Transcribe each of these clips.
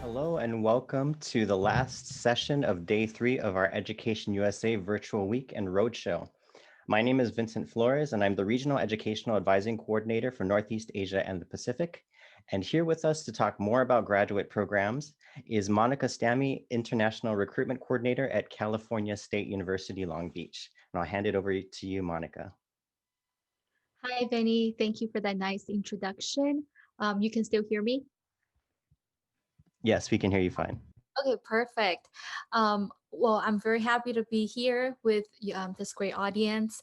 Hello and welcome to the last session of day 3 of our Education USA Virtual Week and Roadshow. My name is Vincent Flores and I'm the Regional Educational Advising Coordinator for Northeast Asia and the Pacific. And here with us to talk more about graduate programs is Monica Stamme, International Recruitment Coordinator at California State University, Long Beach. And I'll hand it over to you, Monica. Hi, Benny. Thank you for that nice introduction. You can still hear me? Yes, we can hear you fine. Okay, perfect. Well, I'm very happy to be here with this great audience.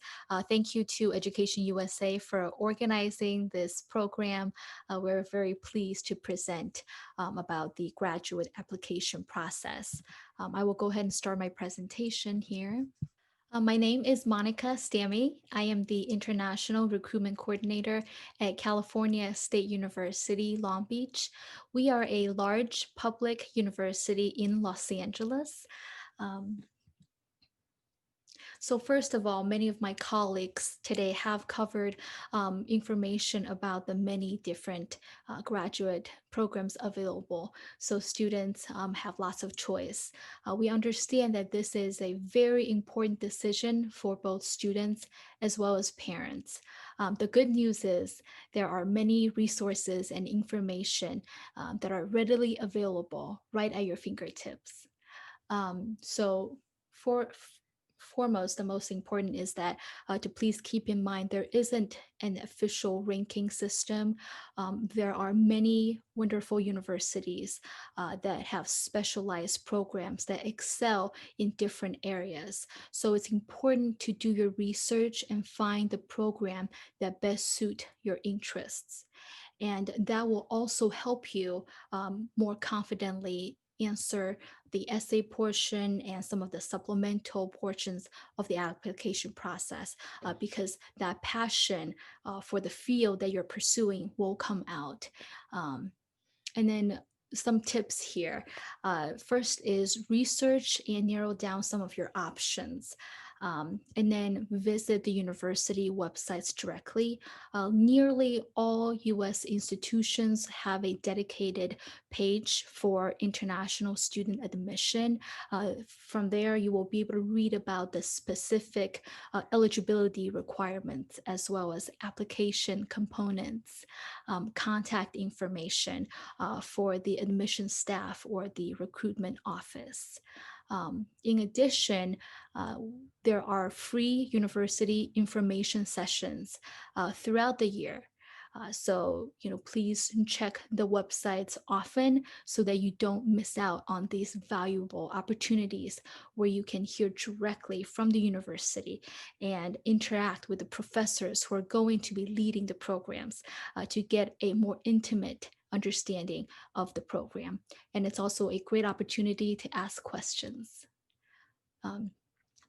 Thank you to Education USA for organizing this program. We're very pleased to present about the graduate application process. I will go ahead and start my presentation here. My name is Monica Stamme. I am the International Recruitment Coordinator at California State University, Long Beach. We are a large public university in Los Angeles. Um, so first of all, many of my colleagues today have covered information about the many different graduate programs available. So students have lots of choice. We understand that this is a very important decision for both students as well as parents. The good news is there are many resources and information that are readily available right at your fingertips. So for foremost, the most important is that to please keep in mind there isn't an official ranking system. There are many wonderful universities that have specialized programs that excel in different areas. So it's important to do your research and find the program that best suit your interests. And that will also help you more confidently answer the essay portion and some of the supplemental portions of the application process because that passion for the field that you're pursuing will come out. And then some tips here. First is research and narrow down some of your options. And then visit the university websites directly. Nearly all US institutions have a dedicated page for international student admission. From there, you will be able to read about the specific eligibility requirements as well as application components, contact information for the admission staff or the recruitment office. In addition, there are free university information sessions throughout the year. So, please check the websites often so that you don't miss out on these valuable opportunities where you can hear directly from the university and interact with the professors who are going to be leading the programs to get a more intimate understanding of the program. And it's also a great opportunity to ask questions. Um,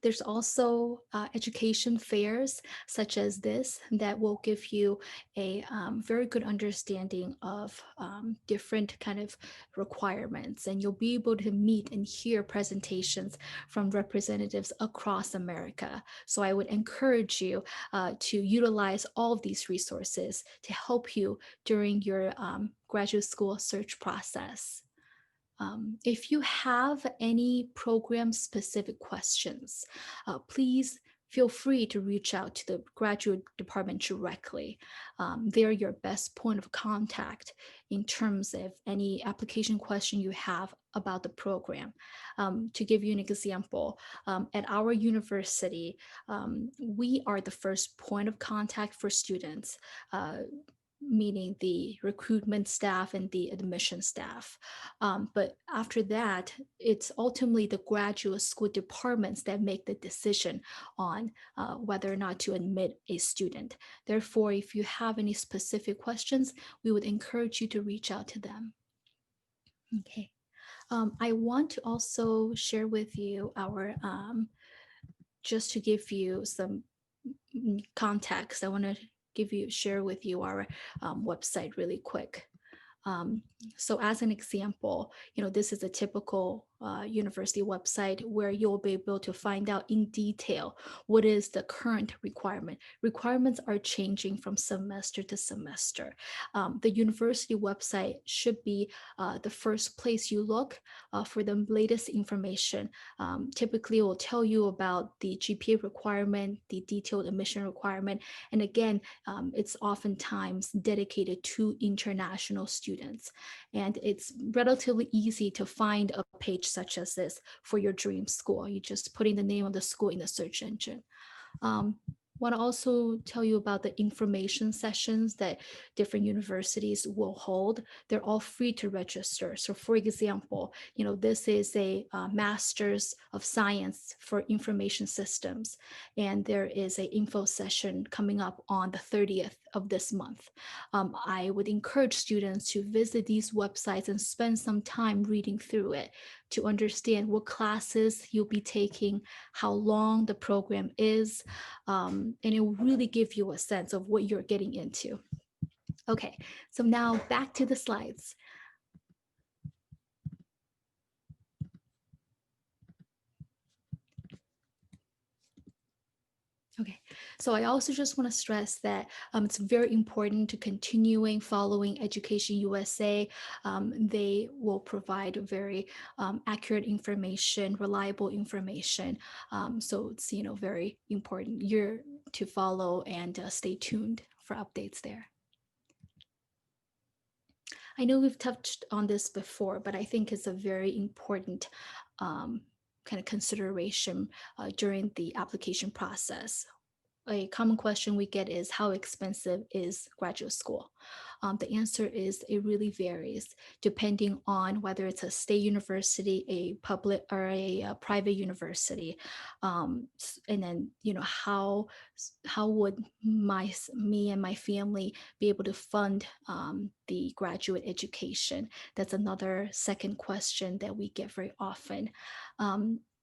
there's also education fairs such as this that will give you a very good understanding of different kind of requirements, and you'll be able to meet and hear presentations from representatives across America. So I would encourage you to utilize all of these resources to help you during your graduate school search process. If you have any program specific questions, please feel free to reach out to the graduate department directly. They're your best point of contact in terms of any application question you have about the program. To give you an example, at our university, we are the first point of contact for students. Meaning the recruitment staff and the admission staff. But after that, it's ultimately the graduate school departments that make the decision on whether or not to admit a student. Therefore, if you have any specific questions, we would encourage you to reach out to them. Okay. I want to also share with you our, just to give you some context, I want to share with you our website really quick. So as an example, this is a typical university website, where you'll be able to find out in detail what is the current requirement. Requirements are changing from semester to semester. The university website should be the first place you look for the latest information. Typically, it will tell you about the GPA requirement, the detailed admission requirement, and again, it's oftentimes dedicated to international students. And it's relatively easy to find a page such as this for your dream school. You just put in the name of the school in the search engine. Want to also tell you about the information sessions that different universities will hold. They're all free to register. So for example, this is a Master's of Science for Information Systems, and there is an info session coming up on the 30th of this month. I would encourage students to visit these websites and spend some time reading through it to understand what classes you'll be taking, how long the program is, and it will really give you a sense of what you're getting into. Okay, so now back to the slides. Okay, so I also just want to stress that it's very important to continuing following Education USA. They will provide very accurate information, reliable information. So it's very important you're to follow and stay tuned for updates there. I know we've touched on this before, but I think it's a very important kind of consideration during the application process. A common question we get is, how expensive is graduate school? The answer is it really varies depending on whether it's a state university, a public or a private university, and then how would me and my family be able to fund the graduate education? That's another second question that we get very often.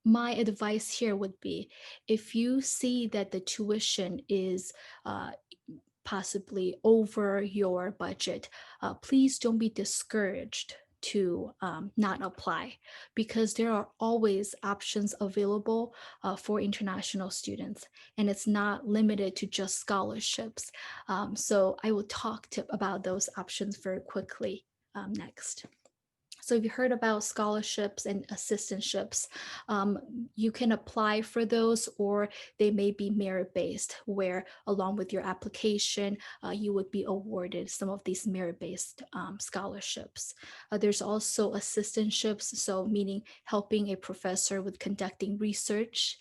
My advice here would be, if you see that the tuition is possibly over your budget, please don't be discouraged to not apply, because there are always options available for international students, and it's not limited to just scholarships. So I will talk about those options very quickly next. So if you heard about scholarships and assistantships, you can apply for those, or they may be merit-based, where along with your application, you would be awarded some of these merit-based scholarships. There's also assistantships, so meaning helping a professor with conducting research.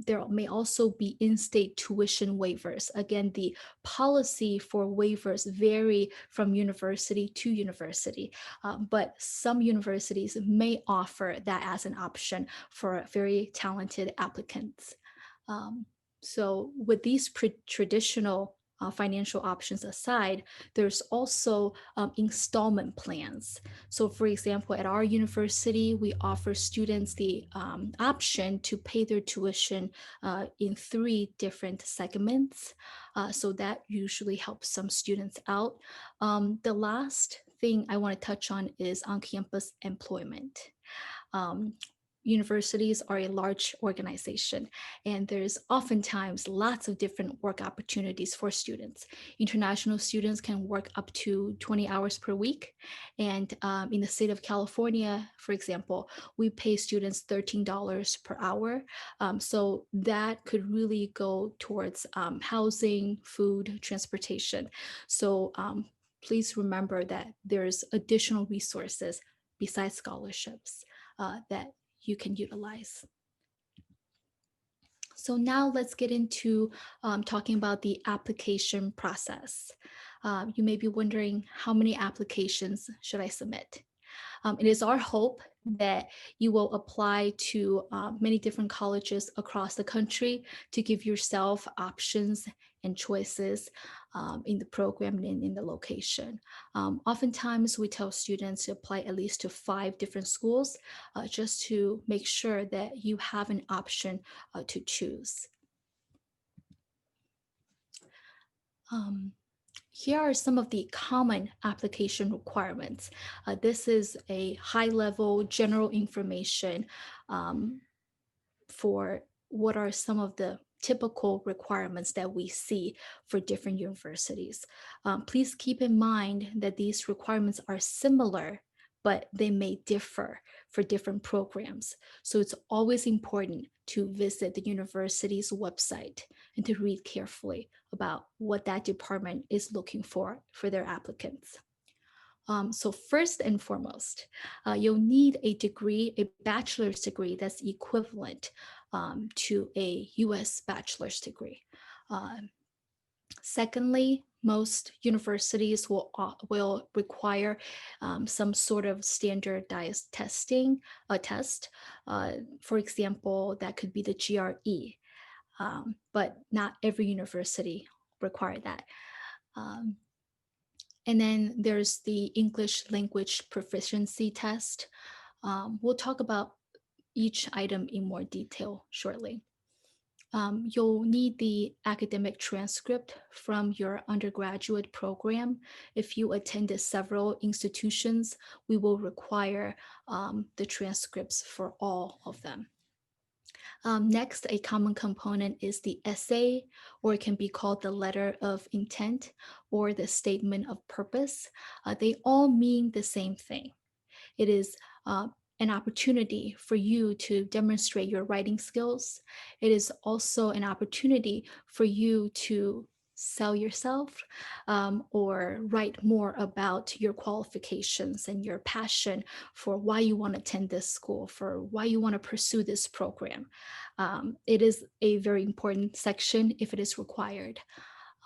There may also be in-state tuition waivers. Again, the policy for waivers vary from university to university, but some universities may offer that as an option for very talented applicants. So with these traditional financial options aside, there's also installment plans. So for example, at our university, we offer students the option to pay their tuition in 3 different segments. So that usually helps some students out. The last thing I want to touch on is on-campus employment. Universities are a large organization, and there's oftentimes lots of different work opportunities for students. International students can work up to 20 hours per week. And in the state of California, for example, we pay students $13 per hour. So that could really go towards housing, food, transportation. So please remember that there's additional resources besides scholarships that you can utilize. So now let's get into talking about the application process. You may be wondering, how many applications should I submit? It is our hope that you will apply to many different colleges across the country to give yourself options and choices in the program and in the location. Oftentimes, we tell students to apply at least to 5 different schools just to make sure that you have an option to choose. Here are some of the common application requirements. This is a high-level general information um, for what are some of the typical requirements that we see for different universities. Please keep in mind that these requirements are similar, but they may differ for different programs. So it's always important to visit the university's website and to read carefully about what that department is looking for their applicants. So first and foremost, you'll need a degree, a bachelor's degree that's equivalent to a US bachelor's degree. Um, Secondly, most universities will require some sort of standardized testing, a test. For example, that could be the GRE, but not every university require that. Um, and then there's the English language proficiency test. We'll talk about each item in more detail shortly. You'll need the academic transcript from your undergraduate program. If you attended several institutions, we will require the transcripts for all of them. Next, a common component is the essay, or it can be called the letter of intent or the statement of purpose. They all mean the same thing. It is an opportunity for you to demonstrate your writing skills. It is also an opportunity for you to sell yourself or write more about your qualifications and your passion for why you want to attend this school, for why you want to pursue this program. It is a very important section if it is required.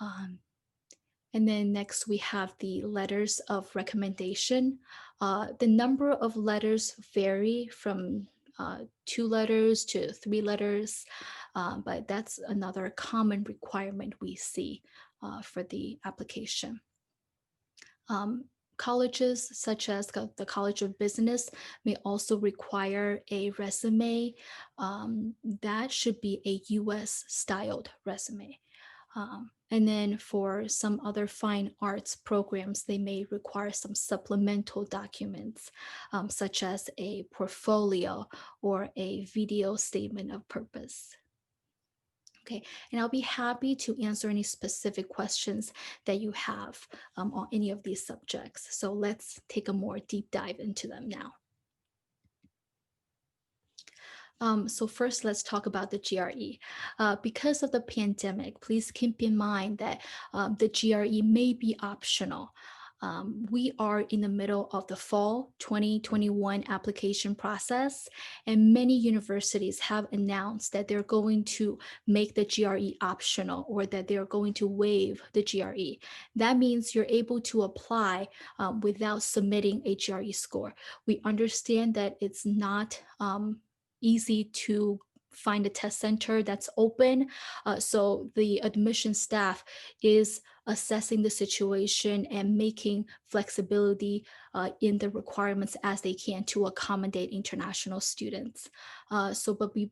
Um, and then next we have the letters of recommendation. The number of letters vary from 2 letters to 3 letters, but that's another common requirement we see for the application. Colleges such as the College of Business may also require a resume. That should be a US styled resume. And then for some other fine arts programs, they may require some supplemental documents, such as a portfolio or a video statement of purpose. Okay, and I'll be happy to answer any specific questions that you have on any of these subjects. So let's take a more deep dive into them now. So first, let's talk about the GRE. Because of the pandemic, please keep in mind that the GRE may be optional. We are in the middle of the fall 2021 application process, and many universities have announced that they're going to make the GRE optional or that they're going to waive the GRE. That means you're able to apply without submitting a GRE score. We understand that it's not easy to find a test center that's open. So the admission staff is assessing the situation and making flexibility in the requirements as they can to accommodate international students.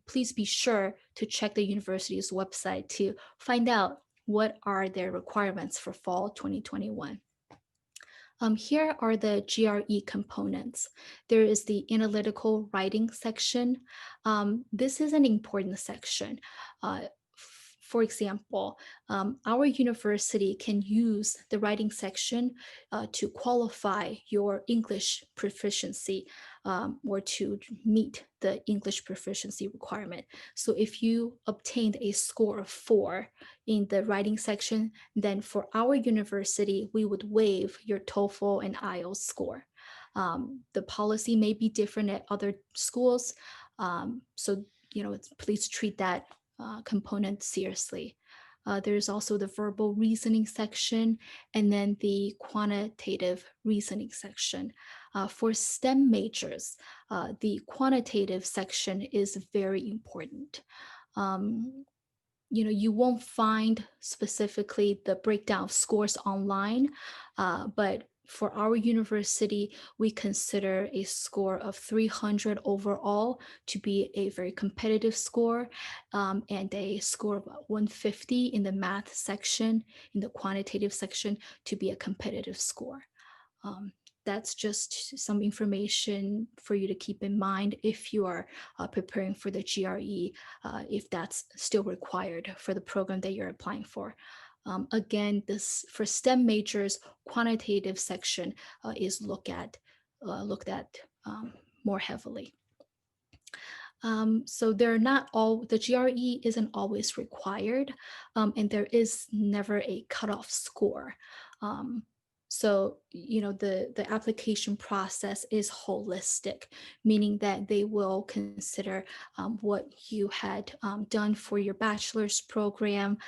Please be sure to check the university's website to find out what are their requirements for fall 2021. Here are the GRE components. There is the analytical writing section. This is an important section. For example, our university can use the writing section to qualify your English proficiency or to meet the English proficiency requirement. So if you obtained a score of 4 in the writing section, then for our university, we would waive your TOEFL and IELTS score. The policy may be different at other schools. Please treat that component seriously. There's also the verbal reasoning section and then the quantitative reasoning section. For STEM majors, the quantitative section is very important. You won't find specifically the breakdown of scores online, but For our university, we consider a score of 300 overall to be a very competitive score, and a score of 150 in the math section, in the quantitative section, to be a competitive score. Um, that's just some information for you to keep in mind if you are preparing for the GRE, if that's still required for the program that you're applying for. Again, this for STEM majors, quantitative section is looked at more heavily. So they're not all, the GRE isn't always required, and there is never a cutoff score. Um, so, the application process is holistic, meaning that they will consider what you had done for your bachelor's program.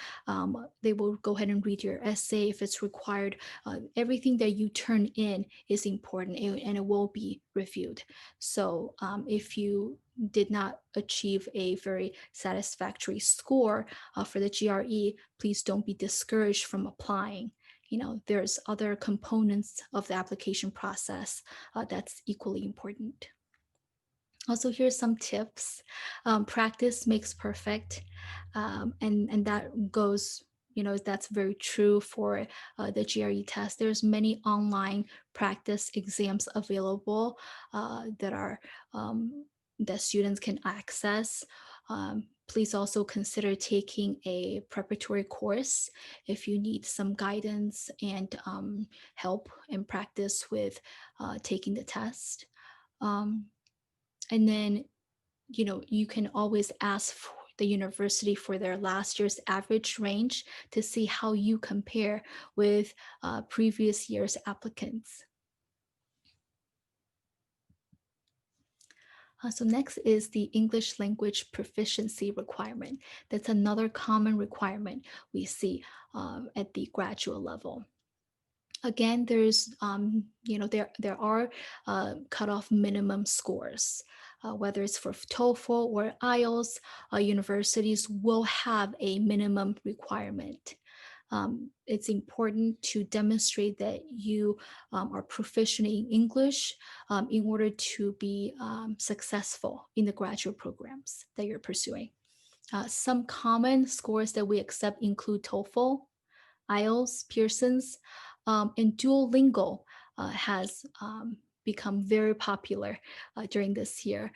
They will go ahead and read your essay if it's required. Everything that you turn in is important, and it will be reviewed. So if you did not achieve a very satisfactory score for the GRE, please don't be discouraged from applying. There's other components of the application process that's equally important. Also, here's some tips. Practice makes perfect, and that goes. That's very true for the GRE test. There's many online practice exams available that are that students can access. Please also consider taking a preparatory course if you need some guidance and help and practice with taking the test. Um, and then, you can always ask for the university for their last year's average range to see how you compare with previous year's applicants. So next is the English language proficiency requirement. That's another common requirement we see at the graduate level. Again, there are cutoff minimum scores. Whether it's for TOEFL or IELTS, universities will have a minimum requirement. It's important to demonstrate that you are proficient in English in order to be successful in the graduate programs that you're pursuing. Some common scores that we accept include TOEFL, IELTS, Pearson's, and Duolingo has become very popular during this year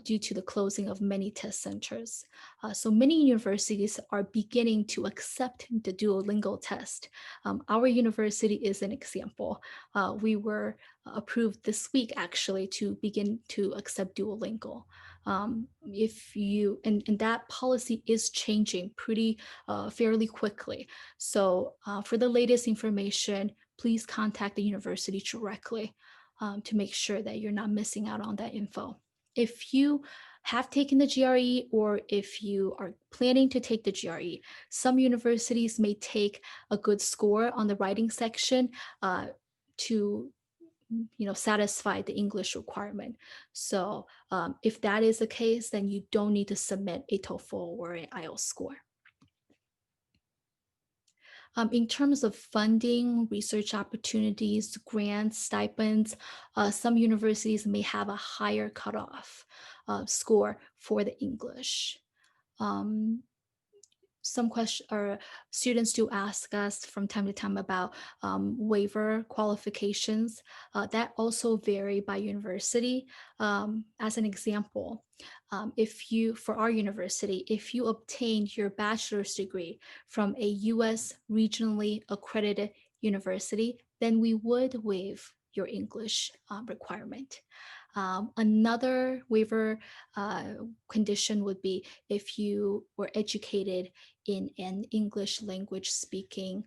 due to the closing of many test centers. So many universities are beginning to accept the Duolingo test. Our university is an example. We were approved this week actually to begin to accept Duolingo. If you and that policy is changing pretty fairly quickly. So for the latest information, please contact the university directly to make sure that you're not missing out on that info. If you have taken the GRE or if you are planning to take the GRE, some universities may take a good score on the writing section to satisfy the English requirement. So if that is the case, then you don't need to submit a TOEFL or an IELTS score. In terms of funding, research opportunities, grants, stipends, some universities may have a higher cutoff score for the English. Some question or students do ask us from time to time about waiver qualifications that also vary by university. As an example, for our university, if you obtained your bachelor's degree from a US regionally accredited university, then we would waive your English requirement. Another waiver condition would be if you were educated in an English language speaking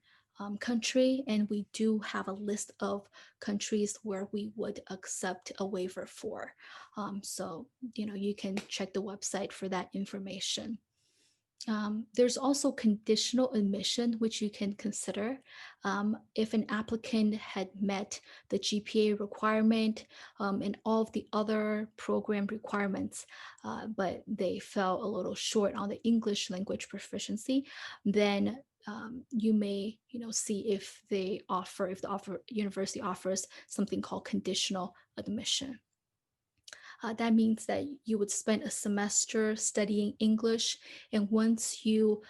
country, and we do have a list of countries where we would accept a waiver for. So, you can check the website for that information. There's also conditional admission, which you can consider. If an applicant had met the GPA requirement and all of the other program requirements, but they fell a little short on the English language proficiency, then you may, see if the university offers something called conditional admission. That means that you would spend a semester studying English, and once you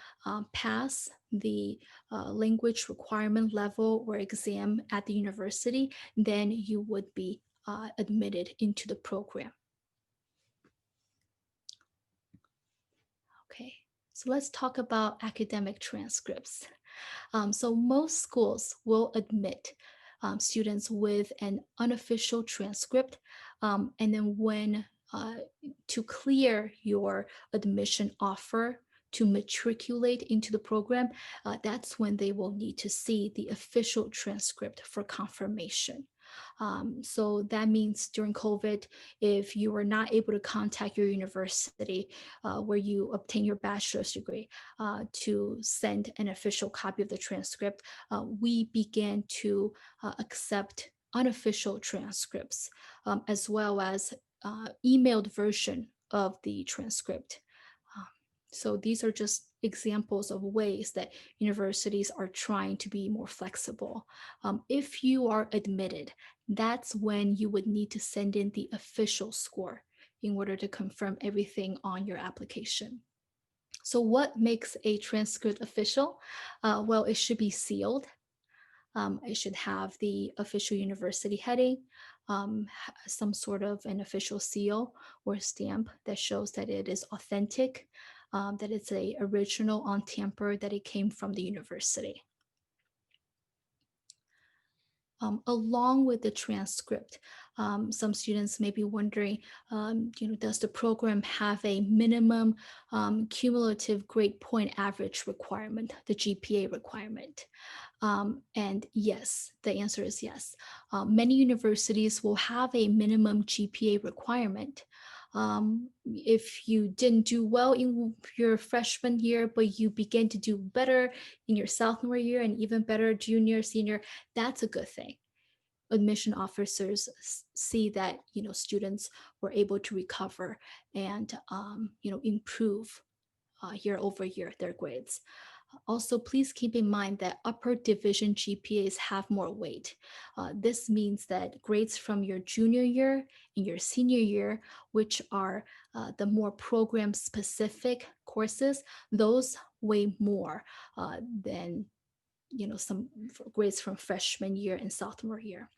pass the language requirement level or exam at the university, then you would be admitted into the program. Okay, so let's talk about academic transcripts. So most schools will admit students with an unofficial transcript, and then when to clear your admission offer to matriculate into the program, that's when they will need to see the official transcript for confirmation. So that means during COVID, if you were not able to contact your university where you obtain your bachelor's degree to send an official copy of the transcript, we began to accept unofficial transcripts as well as emailed version of the transcript. Um, So these are just examples of ways that universities are trying to be more flexible. If you are admitted, that's when you would need to send in the official score in order to confirm everything on your application. So what makes a transcript official? Well, it should be sealed. It should have the official university heading, some sort of an official seal or stamp that shows that it is authentic, that it's a original, untampered, that it came from the university. Along with the transcript, some students may be wondering, does the program have a minimum cumulative grade point average requirement, the GPA requirement? And yes, the answer is yes. Many universities will have a minimum GPA requirement. If you didn't do well in your freshman year, but you begin to do better in your sophomore year and even better junior, senior, that's a good thing. Admission officers see that students were able to recover and improve year over year their grades. Also, please keep in mind that upper division GPAs have more weight. This means that grades from your junior year and your senior year, which are the more program specific courses, those weigh more than some grades from freshman year and sophomore year.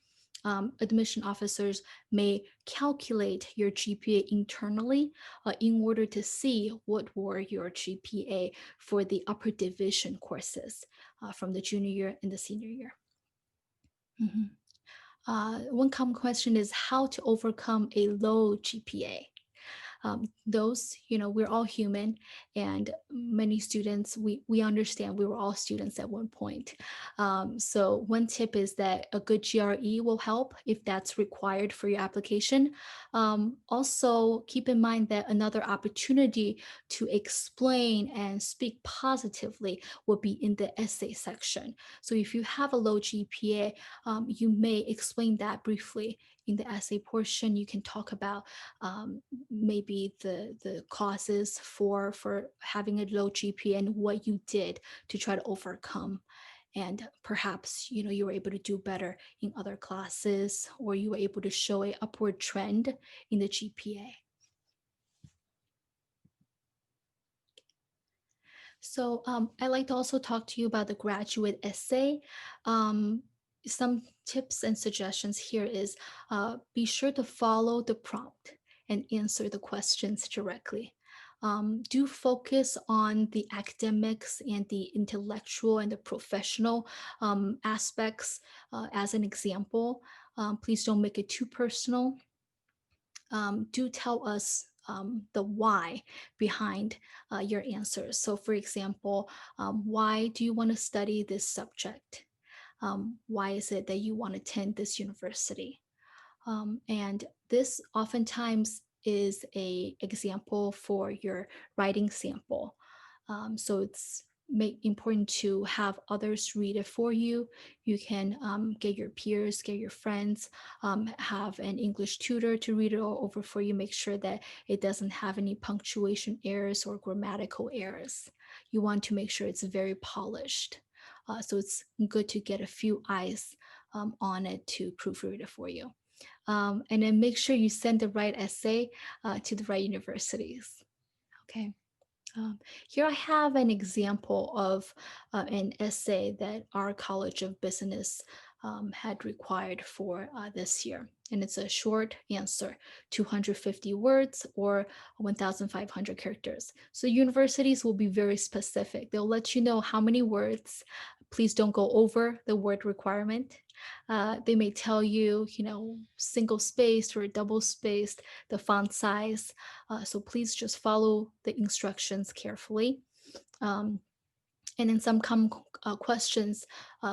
Admission officers may calculate your GPA internally in order to see what were your GPA for the upper division courses from the junior year and the senior year. One common question is how to overcome a low GPA. We're all human, and many students, we understand we were all students at one point. So one tip is that a good GRE will help if that's required for your application. Also, keep in mind that another opportunity to explain and speak positively will be in the essay section. So if you have a low GPA, you may explain that briefly in the essay portion. You can talk about maybe the causes for having a low GPA and what you did to try to overcome. And perhaps you were able to do better in other classes, or you were able to show a upward trend in the GPA. So I'd like to also talk to you about the graduate essay. Some tips and suggestions here is be sure to follow the prompt and answer the questions directly. Do focus on the academics and the intellectual and the professional aspects as an example. Please don't make it too personal. Do tell us the why behind your answers. So, for example, why do you want to study this subject? Why is it that you want to attend this university? And this oftentimes is a example for your writing sample. So it's important to have others read it for you. You can get your peers, get your friends, have an English tutor to read it all over for you. Make sure that it doesn't have any punctuation errors or grammatical errors. You want to make sure it's very polished. So it's good to get a few eyes on it to proofread it for you. And then make sure you send the right essay to the right universities. Okay. Um, Here I have an example of an essay that our College of Business had required for this year. And it's a short answer, 250 words or 1,500 characters. So universities will be very specific. They'll let you know how many words. Please don't go over the word requirement. They may tell you, single spaced or double spaced, the font size. So please just follow the instructions carefully. Um, and then some questions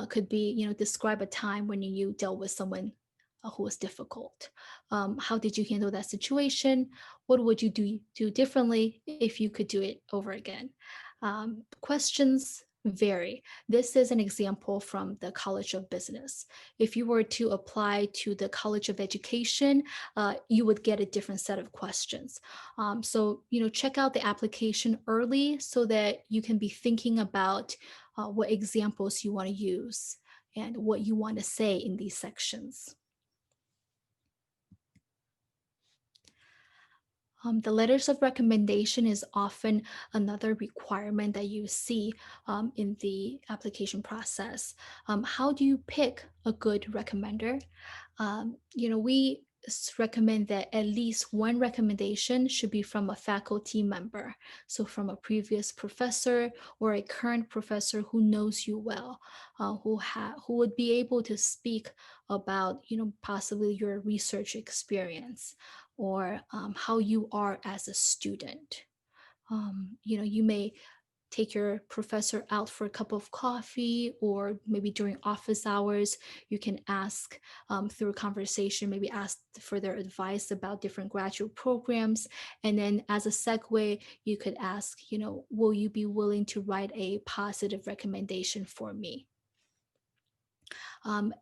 could be, describe a time when you dealt with someone who was difficult. How did you handle that situation? What would you do differently if you could do it over again? Questions vary. This is an example from the College of Business. If you were to apply to the College of Education, you would get a different set of questions. So, check out the application early so that you can be thinking about what examples you want to use and what you want to say in these sections. The letters of recommendation is often another requirement that you see in the application process. How do you pick a good recommender? We recommend that at least one recommendation should be from a faculty member. So from a previous professor or a current professor who knows you well, who would be able to speak about, possibly your research experience or how you are as a student. You may take your professor out for a cup of coffee, or maybe during office hours, you can ask through a conversation, maybe ask for their advice about different graduate programs. And then as a segue, you could ask, will you be willing to write a positive recommendation for me?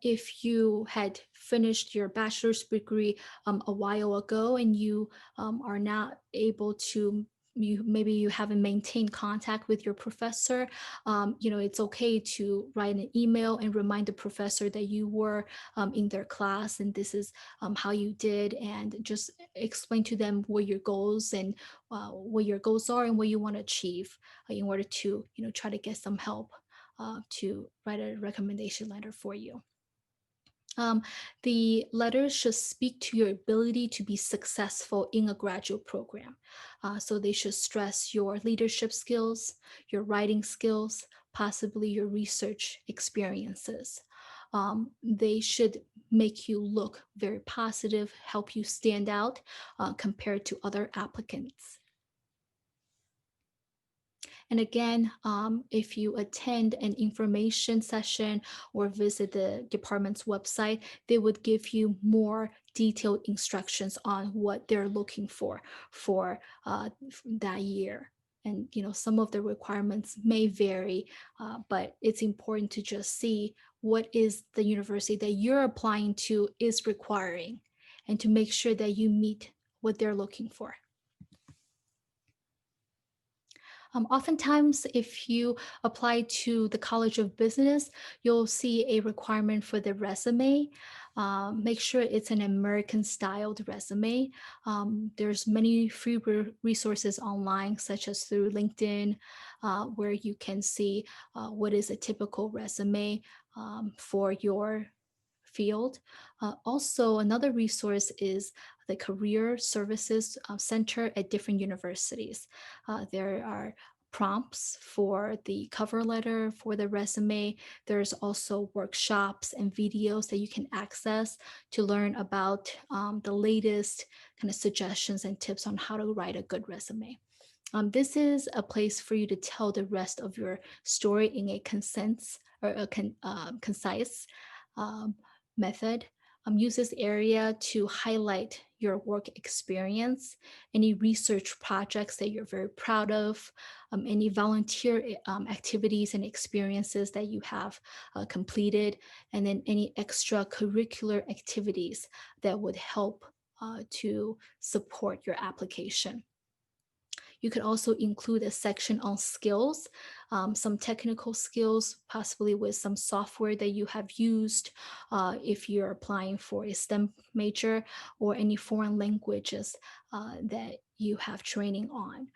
If you had finished your bachelor's degree a while ago and you are not able to, maybe you haven't maintained contact with your professor, it's okay to write an email and remind the professor that you were in their class and this is how you did, and just explain to them what your goals and what your goals are and what you want to achieve in order to try to get some help to write a recommendation letter for you. Um, the letters should speak to your ability to be successful in a graduate program. So they should stress your leadership skills, your writing skills, possibly your research experiences. They should make you look very positive, help you stand out compared to other applicants. And again, if you attend an information session or visit the department's website, they would give you more detailed instructions on what they're looking for that year. And some of the requirements may vary, but it's important to just see what is the university that you're applying to is requiring, and to make sure that you meet what they're looking for. Oftentimes, if you apply to the College of Business, you'll see a requirement for the resume. Make sure it's an American-styled resume. There's many free resources online, such as through LinkedIn, where you can see what is a typical resume for your field. Also, another resource is the Career Services Center at different universities. There are prompts for the cover letter, for the resume. There's also workshops and videos that you can access to learn about the latest kind of suggestions and tips on how to write a good resume. This is a place for you to tell the rest of your story in a concise um, method. Use this area to highlight your work experience, any research projects that you're very proud of, any volunteer activities and experiences that you have completed, and then any extracurricular activities that would help to support your application. You could also include a section on skills, some technical skills, possibly with some software that you have used if you're applying for a STEM major, or any foreign languages that you have training on.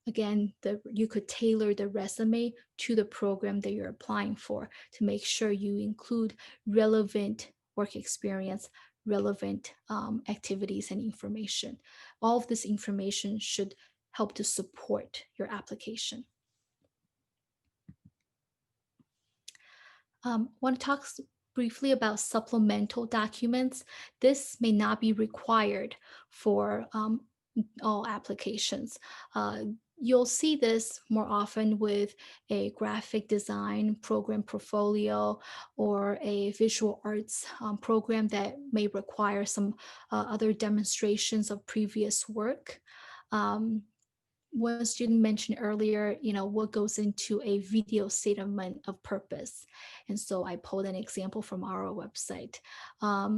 Again, you could tailor the resume to the program that you're applying for to make sure you include relevant work experience, relevant activities and information. All of this information should help to support your application. Want to talk briefly about supplemental documents. This may not be required for all applications. You'll see this more often with a graphic design program portfolio or a visual arts program that may require some other demonstrations of previous work. Um, One student mentioned earlier, what goes into a video statement of purpose. And so I pulled an example from our website. A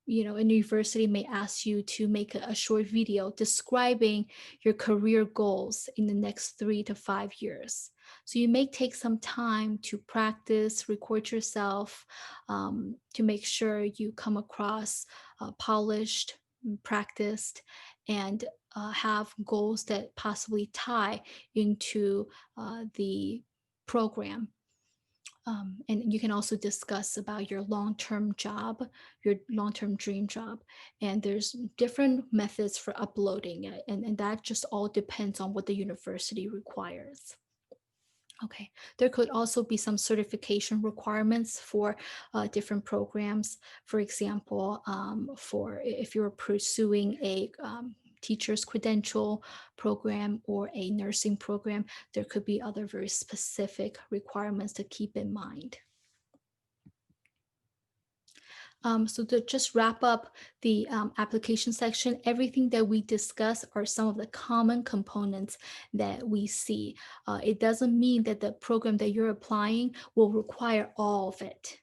university may ask you to make a short video describing your career goals in the next 3 to 5 years. So you may take some time to practice, record yourself, to make sure you come across polished, practiced, and have goals that possibly tie into the program. And you can also discuss about your long-term job, your long-term dream job. And there's different methods for uploading it. And that just all depends on what the university requires. Okay, there could also be some certification requirements for different programs. For example, for if you're pursuing a teacher's credential program or a nursing program, there could be other very specific requirements to keep in mind. So to just wrap up the application section, everything that we discuss are some of the common components that we see. It doesn't mean that the program that you're applying will require all of it.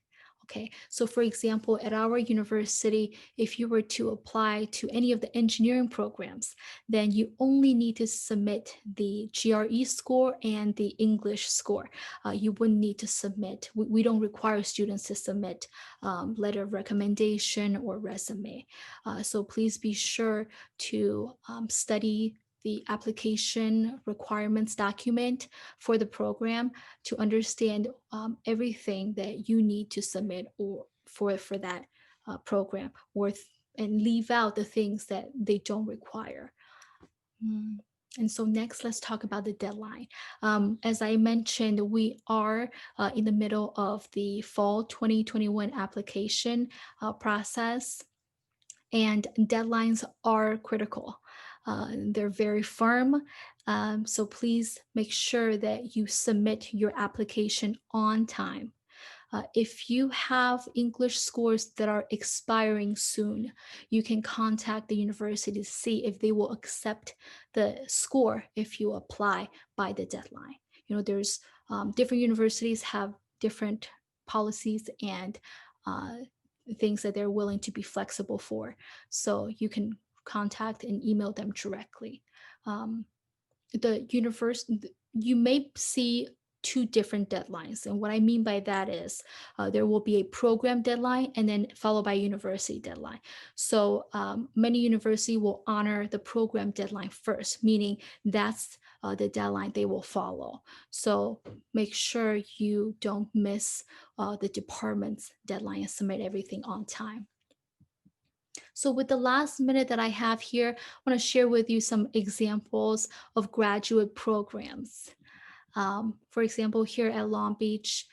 Okay, so for example, at our university, if you were to apply to any of the engineering programs, then you only need to submit the GRE score and the English score. You wouldn't need to submit, we don't require students to submit letter of recommendation or resume. So please be sure to study the application requirements document for the program to understand everything that you need to submit or for that program, and leave out the things that they don't require. And so next, let's talk about the deadline. As I mentioned, we are in the middle of the fall 2021 application process, and deadlines are critical. They're very firm. So please make sure that you submit your application on time. If you have English scores that are expiring soon, you can contact the university to see if they will accept the score if you apply by the deadline. There's different universities have different policies and things that they're willing to be flexible for. So you can contact and email them directly. You may see two different deadlines. And what I mean by that is there will be a program deadline and then followed by a university deadline. So many universities will honor the program deadline first, meaning that's the deadline they will follow. So make sure you don't miss the department's deadline and submit everything on time. So with the last minute that I have here, I want to share with you some examples of graduate programs. For example, here at Long Beach,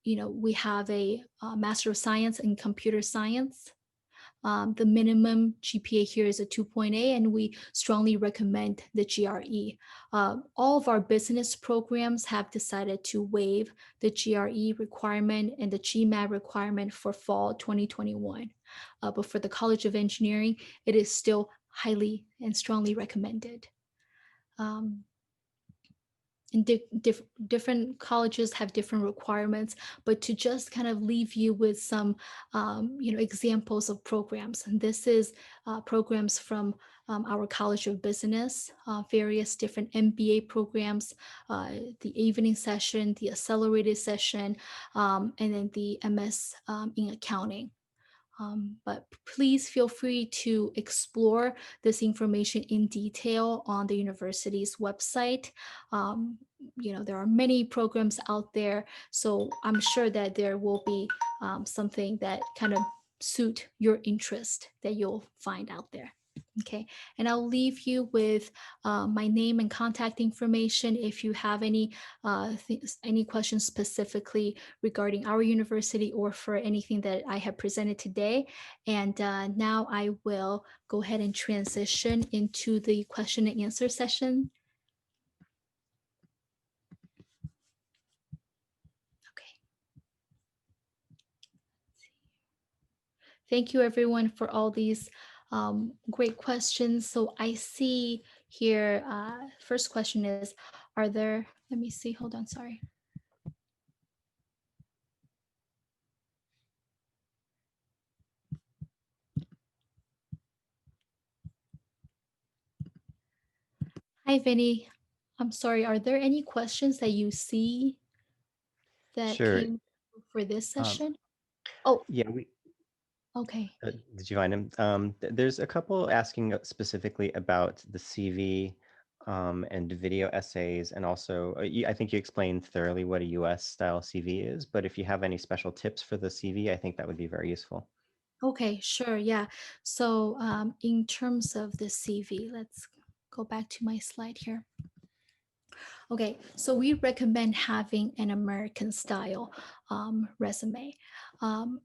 we have a Master of Science in Computer Science. The minimum GPA here is a 2.8, and we strongly recommend the GRE. All of our business programs have decided to waive the GRE requirement and the GMAT requirement for fall 2021. But for the College of Engineering, it is still highly and strongly recommended. and different colleges have different requirements, but to just kind of leave you with some examples of programs. And this is programs from our College of Business, various different MBA programs, the evening session, the accelerated session, and then the MS in accounting. But please feel free to explore this information in detail on the university's website. Um, there are many programs out there, so I'm sure that there will be something that kind of suit your interest that you'll find out there. Okay, and I'll leave you with my name and contact information if you have any questions specifically regarding our university or for anything that I have presented today. And now I will go ahead and transition into the question and answer session. Okay. Thank you everyone for all these great questions. So I see here, first question is, let me see, hold on, sorry. Hi, Vinny. I'm sorry, are there any questions that you see that Sure. came for this Um, session? Oh, yeah, okay. did you find him? There's a couple asking specifically about the CV and video essays, and also I think you explained thoroughly what a US style CV is, but if you have any special tips for the CV, I think that would be very useful. Okay, sure. Yeah. So, in terms of the CV, let's go back to my slide here. Okay, so we recommend having an American style resume.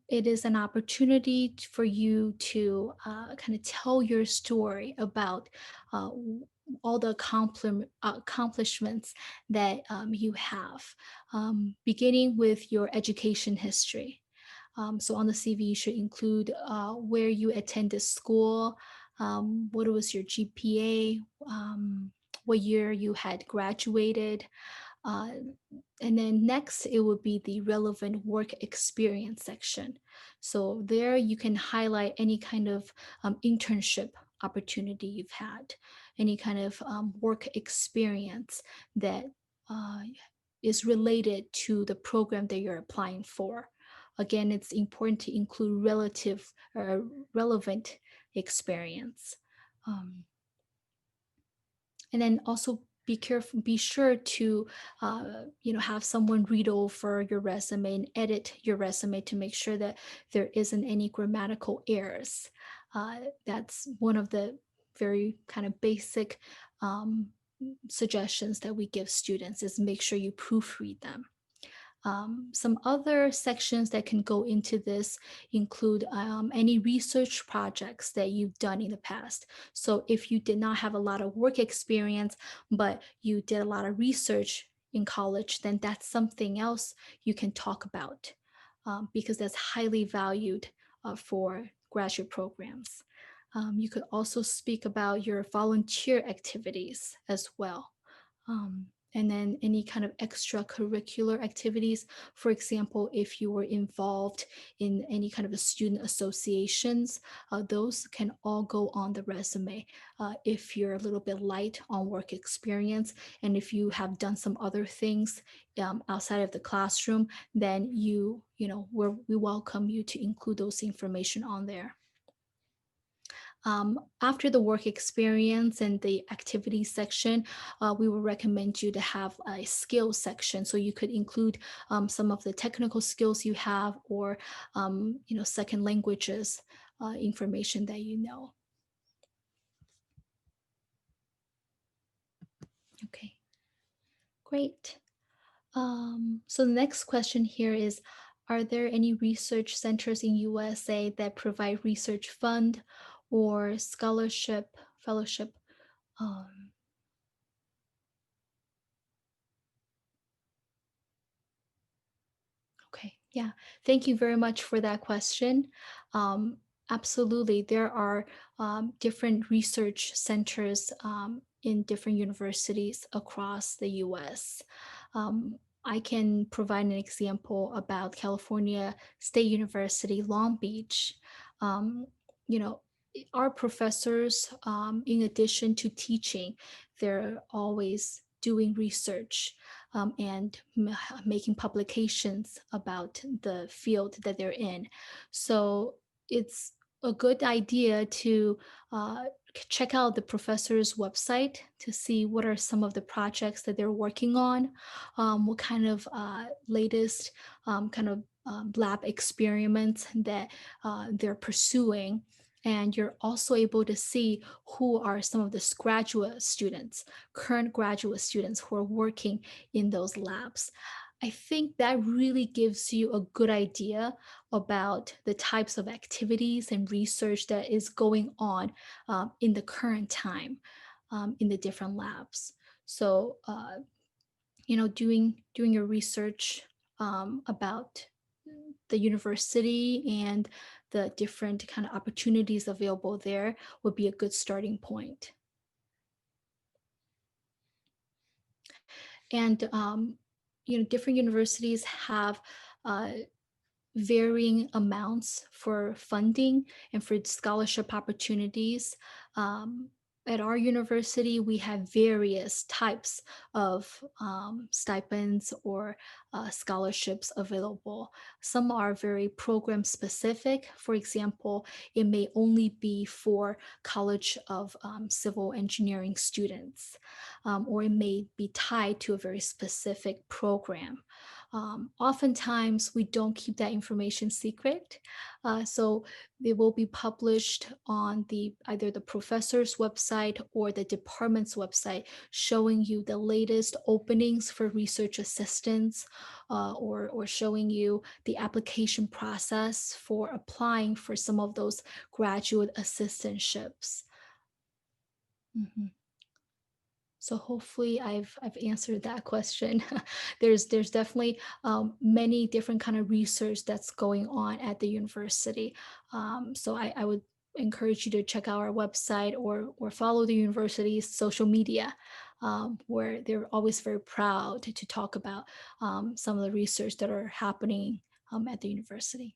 It is an opportunity for you to kind of tell your story about all the accomplishments that you have, beginning with your education history. So on the CV, you should include where you attended school, what was your GPA, what year you had graduated. Uh, and then next, it would be the relevant work experience section. So there you can highlight any kind of internship opportunity you've had, any kind of work experience that uh, is related to the program that you're applying for. Again, it's important to include relevant experience. Um, and then also be sure to have someone read over your resume and edit your resume to make sure that there isn't any grammatical errors. That's one of the very kind of basic suggestions that we give students, is make sure you proofread them. Some other sections that can go into this include any research projects that you've done in the past. So if you did not have a lot of work experience, but you did a lot of research in college, then that's something else you can talk about, because that's highly valued for graduate programs. You could also speak about your volunteer activities as well. And then any kind of extracurricular activities. For example, if you were involved in any kind of a student associations, those can all go on the resume. If you're a little bit light on work experience, and if you have done some other things outside of the classroom, then we welcome you to include those information on there. After the work experience and the activity section, we will recommend you to have a skills section. So you could include some of the technical skills you have, or second languages information that you know. Okay, great. So the next question here is, are there any research centers in USA that provide research fund or scholarship, fellowship? Um, Okay, yeah. Thank you very much for that question. Absolutely, there are different research centers in different universities across the US. I can provide an example about California State University, Long Beach. Um, you know, our professors, in addition to teaching, they're always doing research and making publications about the field that they're in. So it's a good idea to uh, check out the professor's website to see what are some of the projects that they're working on, what kind of latest kind of lab experiments that they're pursuing. And you're also able to see who are some of the graduate students, current graduate students who are working in those labs. I think that really gives you a good idea about the types of activities and research that is going on in the current time in the different labs. So, doing your research about the university and the different kind of opportunities available there would be a good starting point. And different universities have uh, varying amounts for funding and for scholarship opportunities. Um, at our university, we have various types of stipends or scholarships available. Some are very program specific. For example, it may only be for College of Civil Engineering students, or it may be tied to a very specific program. Oftentimes, we don't keep that information secret. So it will be published on either the professor's website or the department's website, showing you the latest openings for research assistants, or showing you the application process for applying for some of those graduate assistantships. Mhm. So hopefully I've answered that question. There's definitely many different kind of research that's going on at the university. So I would encourage you to check out our website or follow the university's social media, where they're always very proud to talk about some of the research that are happening at the university.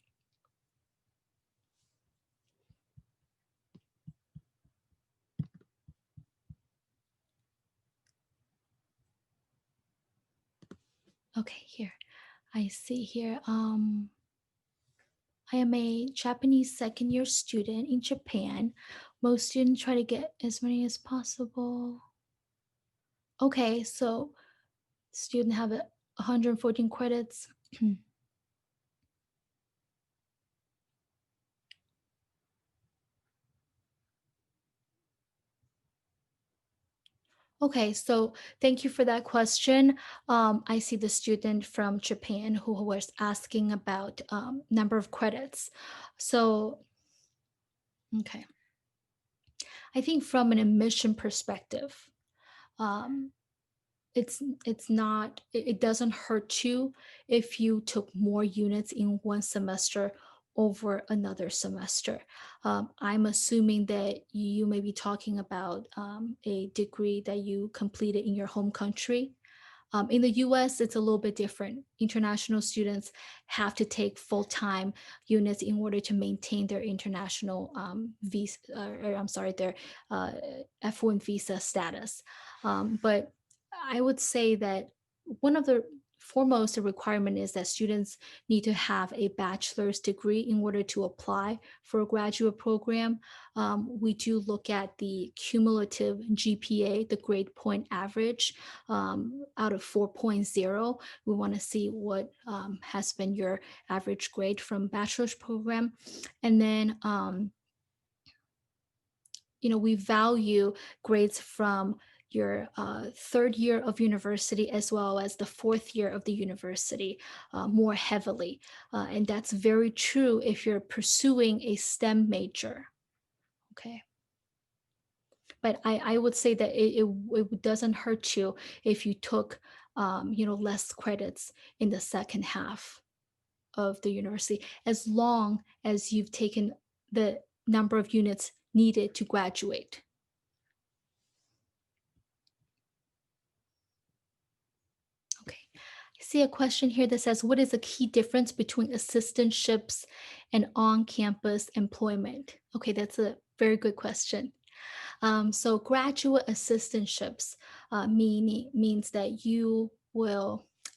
Okay, here I see here. I am a Japanese second year student in Japan. Most students try to get as many as possible. Okay, so student have 114 credits. Okay, so thank you for that question. I see the student from Japan who was asking about number of credits. So, okay, I think from an admission perspective, um, it's not it doesn't hurt you if you took more units in one semester over another semester. I'm assuming that you may be talking about a degree that you completed in your home country. In the US, it's a little bit different. International students have to take full-time units in order to maintain their international visa, or I'm sorry, their uh, F1 visa status. But I would say that one of the foremost requirement is that students need to have a bachelor's degree in order to apply for a graduate program. We do look at the cumulative GPA, the grade point average, out of 4.0. We want to see what has been your average grade from bachelor's program. And then, we value grades from your third year of university as well as the fourth year of the university more heavily. And that's very true if you're pursuing a STEM major. Okay. But I would say that it doesn't hurt you if you took less credits in the second half of the university, as long as you've taken the number of units needed to graduate. see a question here that says, what is the key difference between assistantships and on-campus employment? Okay, that's a very good question. So graduate assistantships means that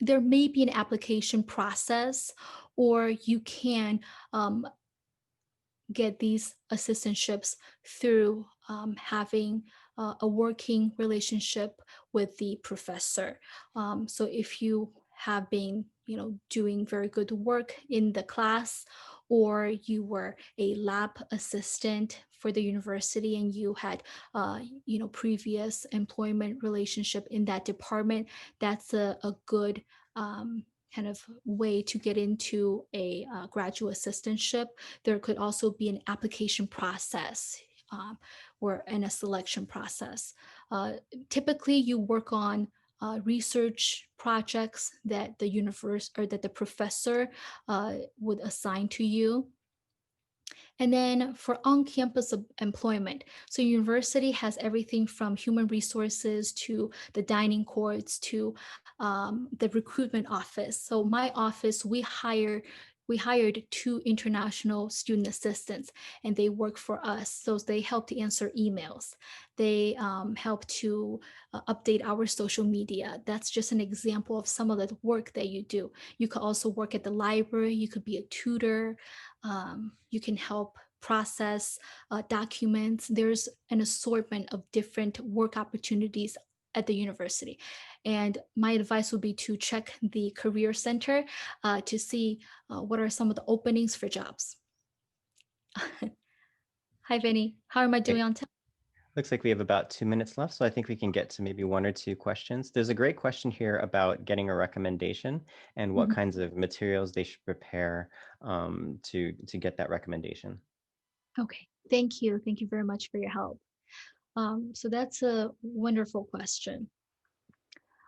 there may be an application process, or you can um, get these assistantships through having a working relationship with the professor. So if you have been, doing very good work in the class, or you were a lab assistant for the university and you had, previous employment relationship in that department, that's a good kind of way to get into a graduate assistantship. There could also be an application process, or and a selection process. Uh, Typically, you work on research projects that the universe or that the professor would assign to you. And then for on-campus employment, so university has everything from human resources to the dining courts to the recruitment office. So my office, we hired two international student assistants, and they work for us. So they help to answer emails. They help to update our social media. That's just an example of some of the work that you do. You could also work at the library. You could be a tutor. You can help process documents. There's an assortment of different work opportunities at the university. And my advice would be to check the Career Center to see what are some of the openings for jobs. Hi, Vinny. How am I doing Great. on time? Looks like we have about 2 minutes left, so I think we can get to maybe one or two questions. There's a great question here about getting a recommendation and what Mhm. kinds of materials they should prepare to get that recommendation. Okay. Thank you. Thank you very much for your help. So that's a wonderful question.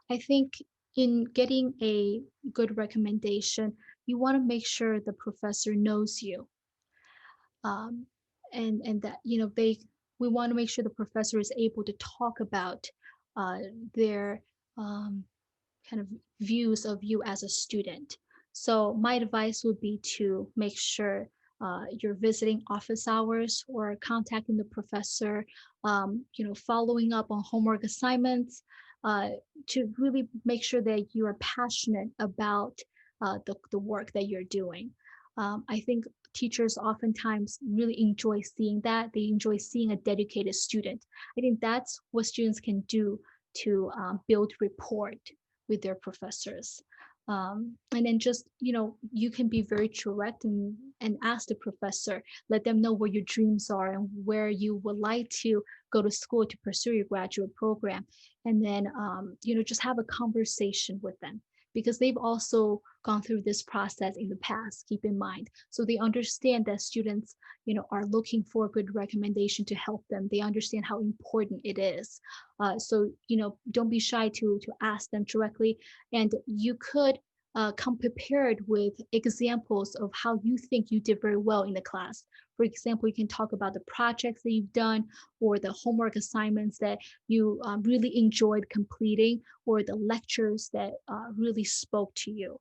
I think in getting a good recommendation, you want to make sure the professor knows you, um, and that we want to make sure the professor is able to talk about their um, kind of views of you as a student. So my advice would be to make sure you're visiting office hours or contacting the professor, following up on homework assignments, uh, to really make sure that you are passionate about the work that you're doing. I think teachers oftentimes really enjoy seeing that. They enjoy seeing a dedicated student. I think that's what students can do to build rapport with their professors. And then just, you can be very direct and ask the professor, let them know what your dreams are and where you would like to go to school to pursue your graduate program. And then, just have a conversation with them, because they've also gone through this process in the past, keep in mind. So they understand that students, are looking for a good recommendation to help them. They understand how important it is. So, don't be shy to ask them directly. And you could come prepared with examples of how you think you did very well in the class. For example, you can talk about the projects that you've done, or the homework assignments that you really enjoyed completing, or the lectures that really spoke to you.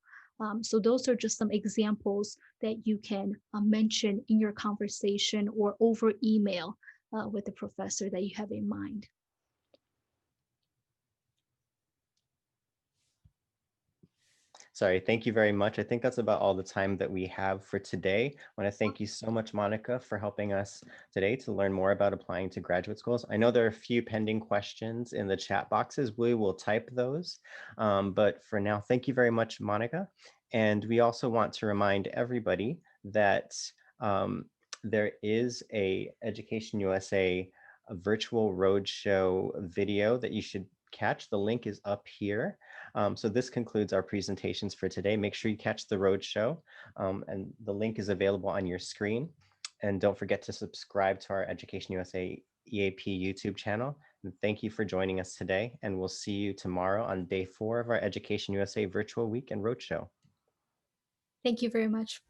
So those are just some examples that you can mention in your conversation or over email with the professor that you have in mind. Sorry, thank you very much. I think that's about all the time that we have for today. I want to thank you so much, Monica, for helping us today to learn more about applying to graduate schools. I know there are a few pending questions in the chat boxes. We will type those. But for now, thank you very much, Monica. And we also want to remind everybody that there is a Education USA virtual roadshow video that you should catch. The link is up here. So this concludes our presentations for today. Make sure you catch the roadshow, and the link is available on your screen. And don't forget to subscribe to our Education USA EAP YouTube channel. And thank you for joining us today, and we'll see you tomorrow on day 4 of our Education USA Virtual Week and Roadshow. Thank you very much.